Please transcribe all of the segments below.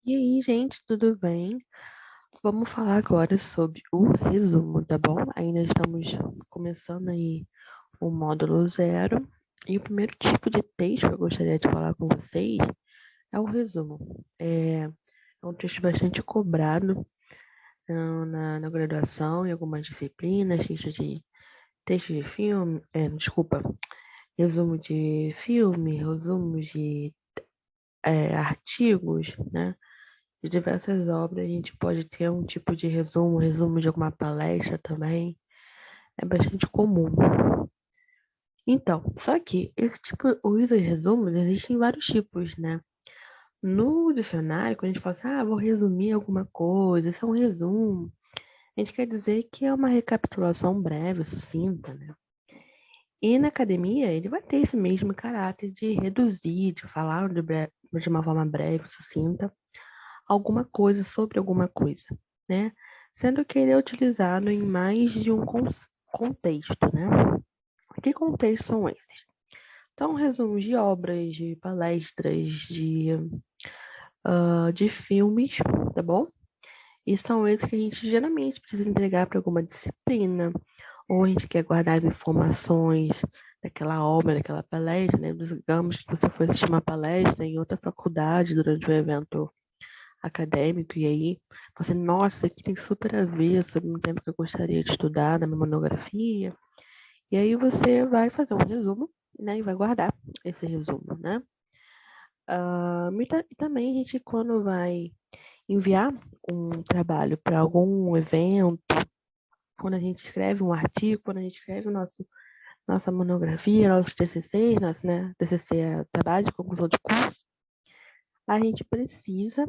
E aí, gente, tudo bem? Vamos falar agora sobre o resumo, tá bom? Ainda estamos começando aí o módulo zero. E o primeiro tipo de texto que eu gostaria de falar com vocês é o resumo. É um texto bastante cobrado na graduação, em algumas disciplinas, texto de filme, desculpa, resumo de filme, resumos de artigos, né? De diversas obras, a gente pode ter um tipo de resumo de alguma palestra também. É bastante comum. Então, só que esse tipo, os resumos, existem vários tipos, né? No dicionário, quando a gente fala assim, vou resumir alguma coisa, isso é um resumo, a gente quer dizer que é uma recapitulação breve, sucinta, né? E na academia, ele vai ter esse mesmo caráter de reduzir, de falar de uma forma breve, sucinta, alguma coisa sobre alguma coisa, né? Sendo que ele é utilizado em mais de um contexto, né? Que contextos são esses? Então, resumos de obras, de palestras, de filmes, tá bom? E são esses que a gente geralmente precisa entregar para alguma disciplina, ou a gente quer guardar as informações daquela obra, daquela palestra, né? Digamos que você foi assistir uma palestra em outra faculdade durante o evento acadêmico, e aí você, nossa, isso aqui tem super a ver sobre um tema que eu gostaria de estudar na minha monografia. E aí você vai fazer um resumo, né, e vai guardar esse resumo, né? E também a gente, quando vai enviar um trabalho para algum evento, quando a gente escreve um artigo, quando a gente escreve nossa monografia, nossos TCCs, né, TCC é trabalho de conclusão de curso, a gente precisa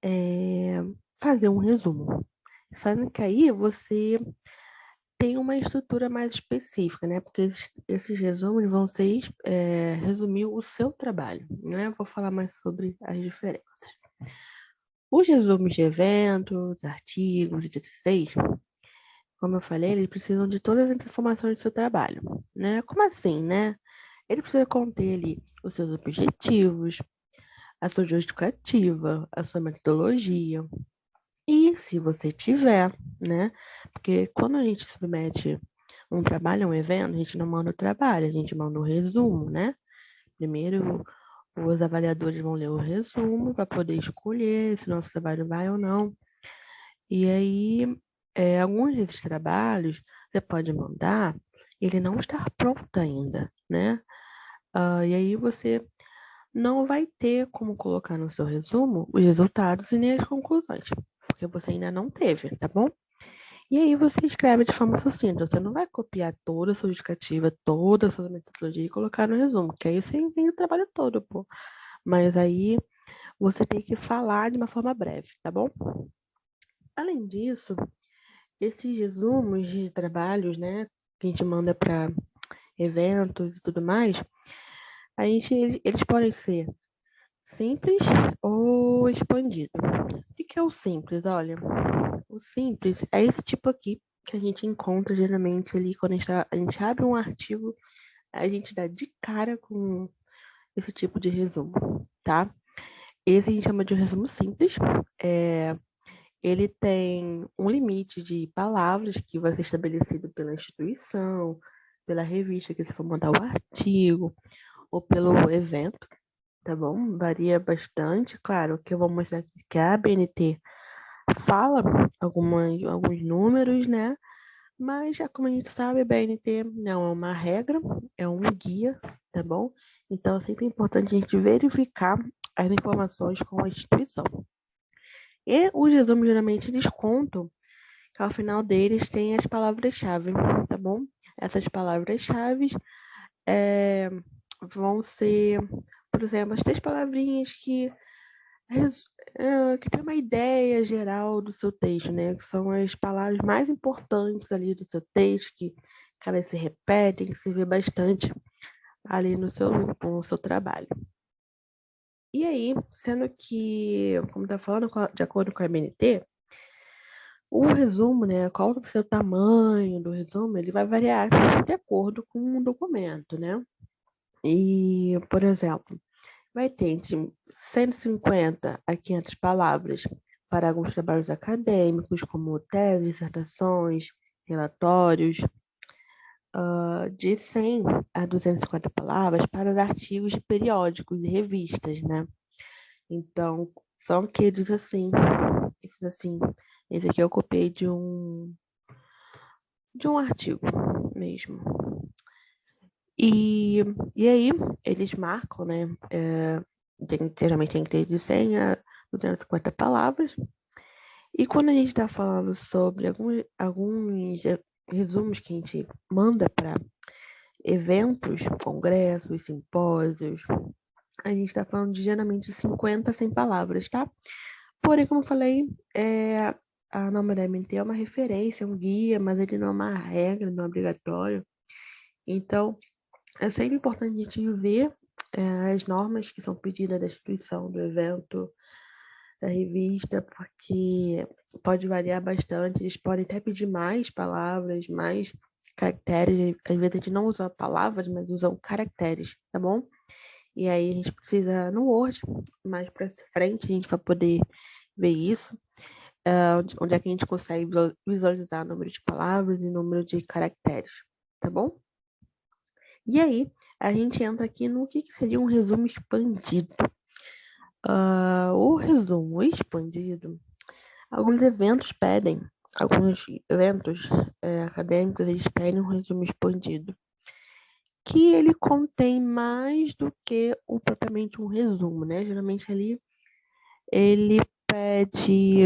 é, fazer um resumo. Sendo que aí você tem uma estrutura mais específica, né? Porque esses resumos vão ser resumir o seu trabalho, né? Eu vou falar mais sobre as diferenças. Os resumos de eventos, artigos e TCCs, como eu falei, eles precisam de todas as informações do seu trabalho, né? Como assim, né? Ele precisa conter ali os seus objetivos, a sua justificativa, a sua metodologia. E se você tiver, né? Porque quando a gente submete um trabalho, um evento, a gente não manda o trabalho, a gente manda o resumo, né? Primeiro, os avaliadores vão ler o resumo para poder escolher se nosso trabalho vai ou não. E aí, alguns desses trabalhos você pode mandar, ele não está pronto ainda, né? E aí você não vai ter como colocar no seu resumo os resultados e nem as conclusões, porque você ainda não teve, tá bom? E aí você escreve de forma sucinta. Você não vai copiar toda a sua justificativa, toda a sua metodologia e colocar no resumo, que aí você inventa o trabalho todo, pô. Mas aí você tem que falar de uma forma breve, tá bom? Além disso, esses resumos de trabalhos, né, que a gente manda para eventos e tudo mais, eles podem ser simples ou expandido. O que é o simples? Olha, o simples é esse tipo aqui que a gente encontra geralmente ali quando a gente abre um artigo, a gente dá de cara com esse tipo de resumo, tá? Esse a gente chama de um resumo simples. É, ele tem um limite de palavras que vai ser estabelecido pela instituição, pela revista que você for mandar o artigo, ou pelo evento, tá bom? Varia bastante. Claro que eu vou mostrar aqui que a ABNT fala alguns números, né? Mas, já como a gente sabe, a BNT não é uma regra, é um guia, tá bom? Então, é sempre importante a gente verificar as informações com a instituição. E os resumos, geralmente, eles contam que ao final deles tem as palavras-chave, tá bom? Essas palavras-chave vão ser, por exemplo, as 3 palavrinhas que tem uma ideia geral do seu texto, né? Que são as palavras mais importantes ali do seu texto, que elas se repetem, que se vê bastante ali no seu trabalho. E aí, sendo que, como está falando, de acordo com a MNT, o resumo, né? Qual vai ser o tamanho do resumo, ele vai variar de acordo com o documento, né? E, por exemplo, vai ter entre 150 a 500 palavras para alguns trabalhos acadêmicos, como teses, dissertações, relatórios, de 100 a 250 palavras para os artigos de periódicos e revistas, né? Então, são aqueles assim, esses assim, esse aqui eu copiei de um artigo mesmo. E aí, eles marcam, né? Geralmente tem que ter de 100 a 250 palavras. E quando a gente está falando sobre alguns resumos que a gente manda para eventos, congressos, simpósios, a gente está falando de geralmente 50 a 100 palavras, tá? Porém, como eu falei, a norma da MNT é uma referência, é um guia, mas ele não é uma regra, não é obrigatório. Então, é sempre importante a gente ver as normas que são pedidas da instituição, do evento, da revista, porque pode variar bastante. Eles podem até pedir mais palavras, mais caracteres. Às vezes a gente não usa palavras, mas usam caracteres, tá bom? E aí a gente precisa no Word, mais para frente, a gente vai poder ver isso. Onde é que a gente consegue visualizar o número de palavras e o número de caracteres, tá bom? E aí, a gente entra aqui no que seria um resumo expandido. O resumo expandido, alguns eventos acadêmicos, eles pedem um resumo expandido, que ele contém mais do que propriamente um resumo, né? Geralmente ali ele pede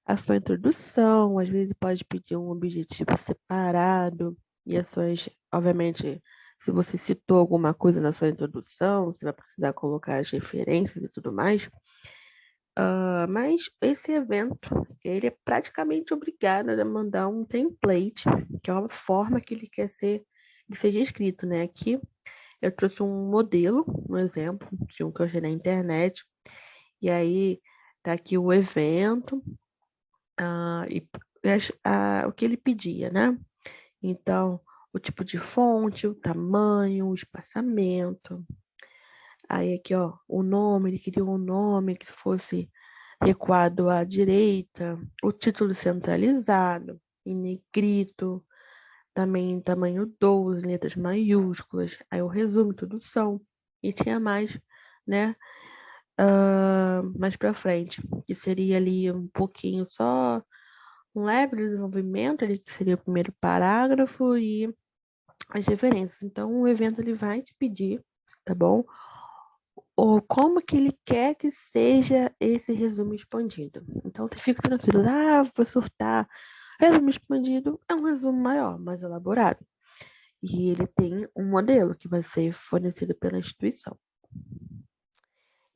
a sua introdução, às vezes pode pedir um objetivo separado, e as suas, obviamente, se você citou alguma coisa na sua introdução, você vai precisar colocar as referências e tudo mais. Mas esse evento, ele é praticamente obrigado a mandar um template, que é uma forma que ele quer que seja escrito, né? Aqui eu trouxe um modelo, um exemplo de um que eu achei na internet, e aí tá aqui o evento, e o que ele pedia, né? Então, o tipo de fonte, o tamanho, o espaçamento. Aí aqui, ó, o nome, ele queria um nome que fosse recuado à direita, o título centralizado, em negrito, também em tamanho 12, letras maiúsculas, aí o resumo, introdução, e tinha mais, né, mais pra frente, que seria ali um pouquinho só, um leve desenvolvimento, ali que seria o primeiro parágrafo e as referências. Então, o evento ele vai te pedir, tá bom? Ou como que ele quer que seja esse resumo expandido. Então, você fica tranquilo, vou surtar. Resumo expandido é um resumo maior, mais elaborado. E ele tem um modelo que vai ser fornecido pela instituição.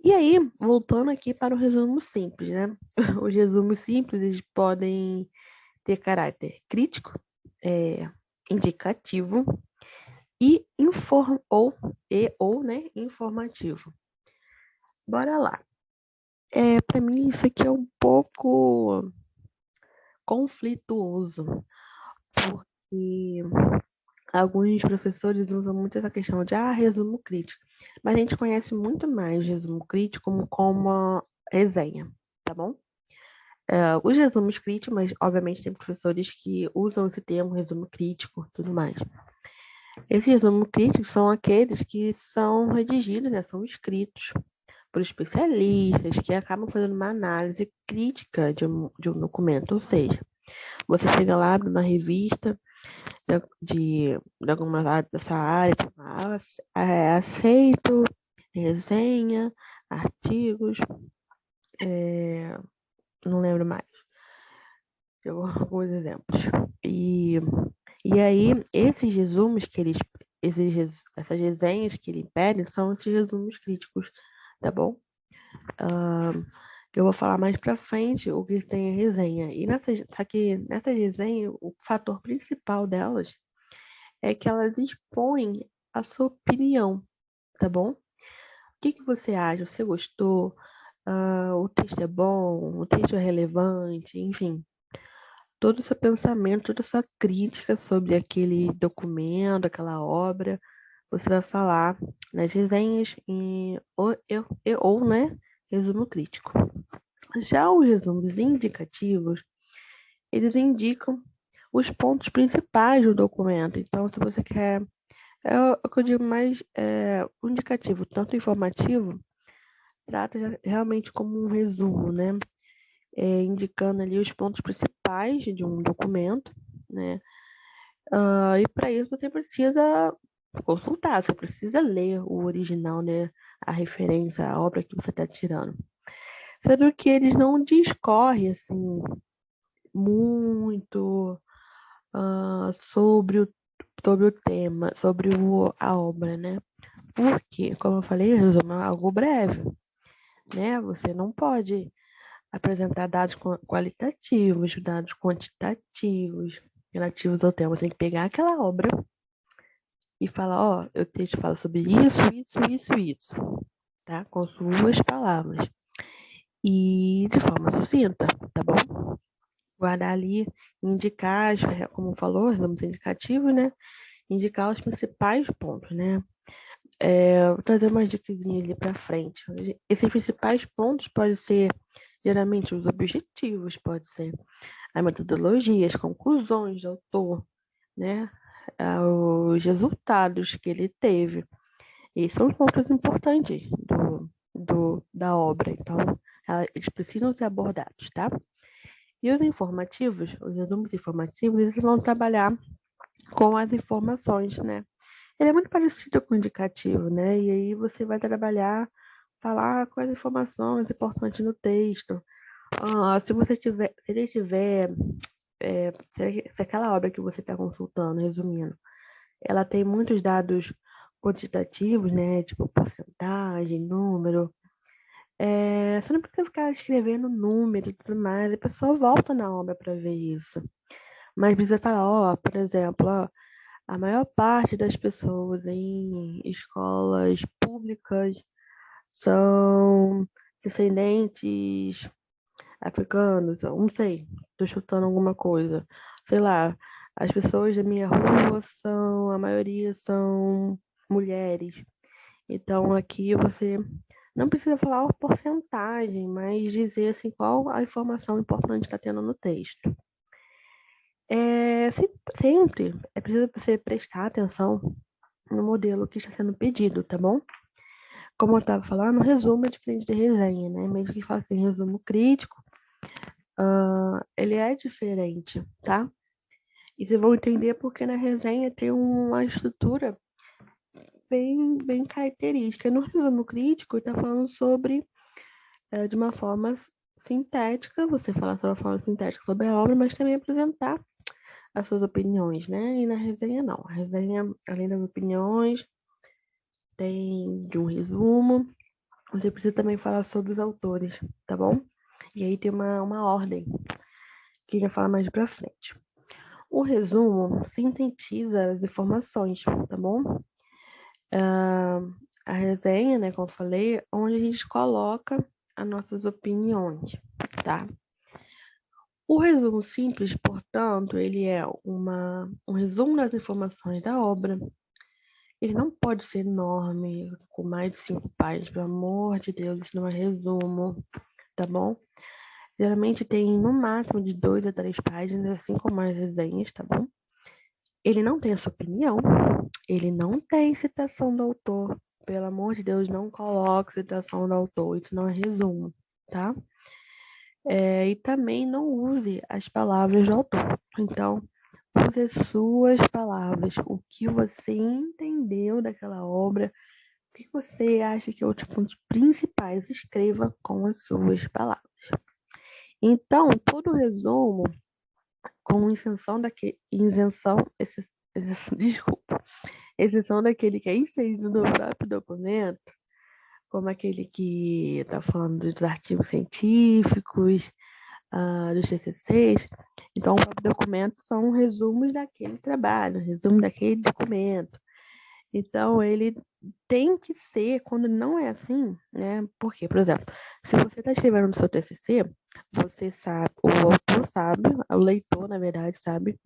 E aí, voltando aqui para o resumo simples, né? Os resumos simples, eles podem ter caráter crítico, indicativo e ou informativo. Bora lá. Para mim, isso aqui é um pouco conflituoso, porque alguns professores usam muito essa questão de resumo crítico, mas a gente conhece muito mais resumo crítico como uma resenha, tá bom? Os resumos críticos, mas obviamente tem professores que usam esse termo resumo crítico, tudo mais. Esses resumos críticos são aqueles que são redigidos, né, são escritos por especialistas que acabam fazendo uma análise crítica de um documento, ou seja, você chega lá numa revista de alguma área dessa área, aceito resenha, artigos, não lembro mais, eu vou alguns exemplos. E aí, esses resumos que essas resenhas que ele pede são esses resumos críticos, tá bom? Que eu vou falar mais pra frente o que tem a resenha. E nessa resenha, o fator principal delas é que elas expõem a sua opinião, tá bom? O que você acha? Você gostou? O texto é bom? O texto é relevante? Enfim, todo o seu pensamento, toda a sua crítica sobre aquele documento, aquela obra, você vai falar nas resenhas ou, né, resumo crítico. Já os resumos indicativos, eles indicam os pontos principais do documento. Então, se você quer, o que eu digo mais o indicativo, tanto informativo, trata realmente como um resumo, né? Indicando ali os pontos principais de um documento, né? E para isso você precisa consultar, você precisa ler o original, né? A referência, a obra que você está tirando. Sendo que eles não discorrem, assim, muito sobre o tema, sobre a obra, né? Porque, como eu falei, resumo é algo breve, né? Você não pode apresentar dados qualitativos, dados quantitativos relativos ao tema. Você tem que pegar aquela obra e falar, ó, o texto fala sobre isso, tá? Com suas palavras. E de forma sucinta, tá bom? Guardar ali, indicar, como falou, resumos indicativos, né? Indicar os principais pontos, né? Vou trazer umas dicas ali para frente. Esses principais pontos podem ser, geralmente, os objetivos, pode ser a metodologia, as conclusões do autor, né? Os resultados que ele teve. Esses são os pontos importantes da obra. Então, eles precisam ser abordados, tá? E os informativos, os resumos informativos, eles vão trabalhar com as informações, né? Ele é muito parecido com o indicativo, né? E aí você vai trabalhar, falar quais informações importantes no texto. Se ele tiver, se aquela obra que você está consultando, resumindo, ela tem muitos dados quantitativos, né? Tipo porcentagem, número. Você não precisa ficar escrevendo número e tudo mais. A pessoa volta na obra para ver isso. Mas precisa falar, ó, por exemplo, ó, a maior parte das pessoas em escolas públicas são descendentes africanos, não sei, tô chutando alguma coisa. Sei lá, as pessoas da minha rua a maioria são mulheres. Então aqui você não precisa falar a porcentagem, mas dizer assim qual a informação importante que está tendo no texto. Sempre é preciso você prestar atenção no modelo que está sendo pedido, tá bom? Como eu estava falando, resumo é diferente de resenha, né? Mesmo que fale assim, resumo crítico, ele é diferente, tá? E vocês vão entender porque na resenha tem uma estrutura bem característica. No resumo crítico, está falando sobre, de uma forma sintética, você falar de uma forma sintética sobre a obra, mas também apresentar as suas opiniões, né? E na resenha não. A resenha, além das opiniões, tem de um resumo. Você precisa também falar sobre os autores, tá bom? E aí tem uma ordem que já fala mais pra frente. O resumo sintetiza as informações, tá bom? A resenha, né, como eu falei, onde a gente coloca as nossas opiniões, tá? O resumo simples, portanto, ele é um resumo das informações da obra. Ele não pode ser enorme, com mais de 5 páginas, pelo amor de Deus, isso não é resumo, tá bom? Geralmente tem no máximo de 2 a 3 páginas, assim como as resenhas, tá bom? Ele não tem a sua opinião, ele não tem citação do autor. Pelo amor de Deus, não coloque citação do autor, isso não é resumo, tá? E também não use as palavras do autor. Então, use as suas palavras, o que você entendeu daquela obra, o que você acha que é os pontos principais, escreva com as suas palavras. Então, todo resumo, com desculpa, exceção daquele que é inserido no próprio documento, como aquele que está falando dos artigos científicos, dos TCCs. Então, o próprio documento são resumos daquele trabalho, resumo daquele documento. Então, ele tem que ser, quando não é assim, né? Porque, por exemplo, se você está escrevendo no seu TCC, você sabe, o autor sabe, o leitor, na verdade, sabe,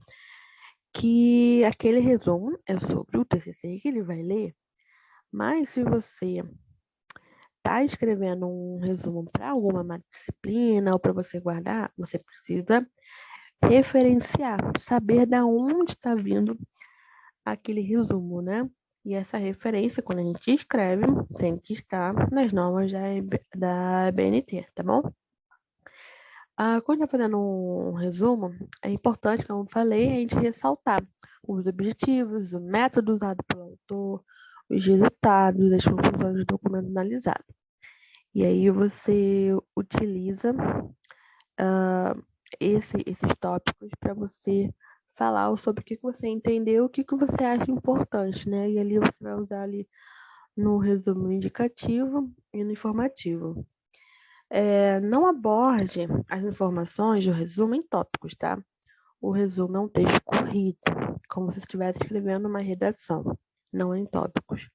que aquele resumo é sobre o TCC que ele vai ler, mas se você está escrevendo um resumo para alguma disciplina ou para você guardar, você precisa referenciar, saber da onde está vindo aquele resumo, né? E essa referência, quando a gente escreve, tem que estar nas normas da BNT, tá bom? Quando está fazendo um resumo, é importante, como eu falei, a gente ressaltar os objetivos, o método usado pelo autor, os resultados, as conclusões do documento analisado. E aí você utiliza esses tópicos para você falar sobre o que você entendeu, o que você acha importante, né? E ali você vai usar ali no resumo indicativo e no informativo. Não aborde as informações do resumo em tópicos, tá? O resumo é um texto corrido, como se estivesse escrevendo uma redação, não em tópicos.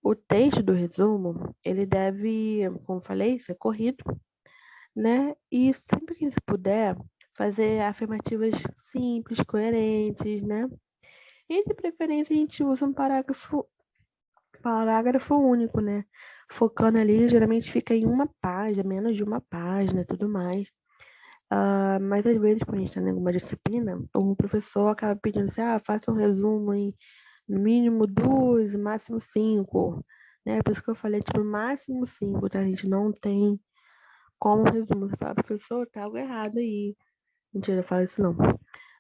O texto do resumo, ele deve, como falei, ser corrido, né? E sempre que se puder, fazer afirmativas simples, coerentes, né? E de preferência a gente usa um parágrafo único, né? Focando ali, geralmente fica em uma página, menos de uma página e tudo mais. Mas às vezes, quando a gente está em alguma disciplina, o professor acaba pedindo assim, faça um resumo em no mínimo 2, máximo 5, né? Por isso que eu falei, tipo, máximo 5, tá? A gente não tem como resumo. Você fala, professor, tá algo errado aí. Mentira, fala isso não.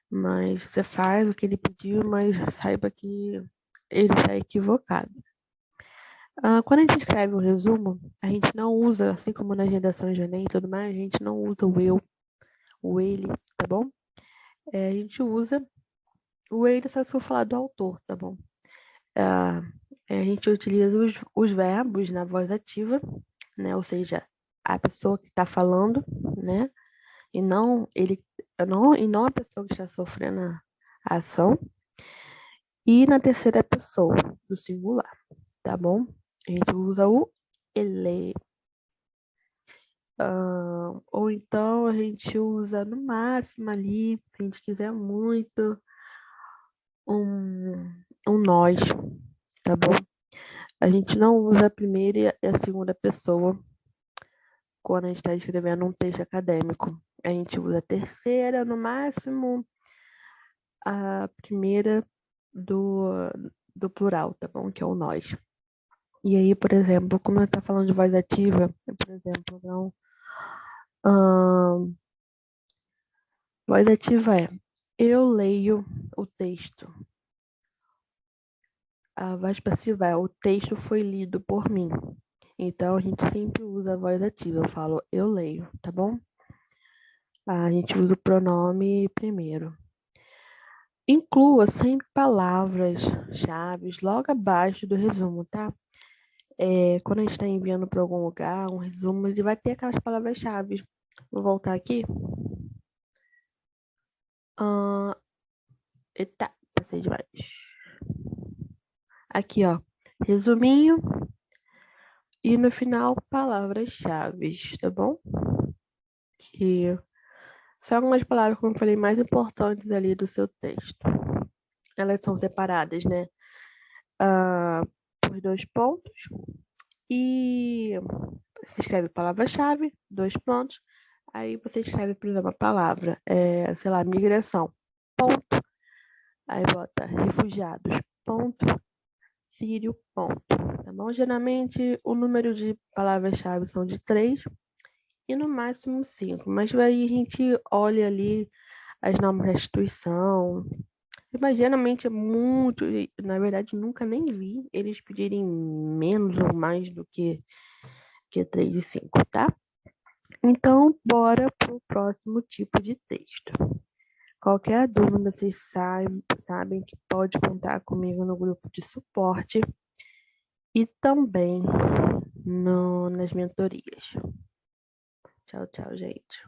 Mas você faz o que ele pediu, mas saiba que ele está equivocado. Quando a gente escreve um resumo, a gente não usa, assim como nas redações de Enem e tudo mais, a gente não usa o eu, o ele, tá bom? A gente usa o ele só se for falar do autor, tá bom? A gente utiliza os verbos na voz ativa, né? Ou seja, a pessoa que está falando, né? E não a pessoa que está sofrendo a ação. E na terceira pessoa do singular, tá bom? A gente usa o ele. Ou então a gente usa no máximo ali, se a gente quiser muito, um nós, tá bom? A gente não usa a primeira e a segunda pessoa quando a gente está escrevendo um texto acadêmico. A gente usa a terceira, no máximo, a primeira do, do plural, tá bom? Que é o nós. E aí, por exemplo, como eu estou falando de voz ativa, por exemplo, não. Voz ativa é eu leio o texto. A voz passiva é o texto foi lido por mim. Então a gente sempre usa a voz ativa. Eu falo eu leio, tá bom? A gente usa o pronome primeiro. Inclua sempre palavras-chave logo abaixo do resumo, tá? Quando a gente está enviando para algum lugar, um resumo, ele vai ter aquelas palavras-chave. Vou voltar aqui. Eita, passei demais. Aqui, ó. Resuminho. E no final, palavras-chave, tá bom? Que são algumas palavras, como eu falei, mais importantes ali do seu texto. Elas são separadas, né? Por 2 pontos. E você escreve palavra-chave, 2 pontos. Aí você escreve, por exemplo, a palavra, sei lá, migração, ponto. Aí bota refugiados, ponto. Sírio, ponto. Tá bom? Geralmente o número de palavras-chave são de 3 e no máximo 5. Mas aí a gente olha ali as normas da instituição. Mas geralmente é muito, na verdade nunca nem vi eles pedirem menos ou mais do que 3 e 5, tá? Então, bora pro próximo tipo de texto. Qualquer dúvida, vocês sabem que pode contar comigo no grupo de suporte e também nas mentorias. Tchau, tchau, gente.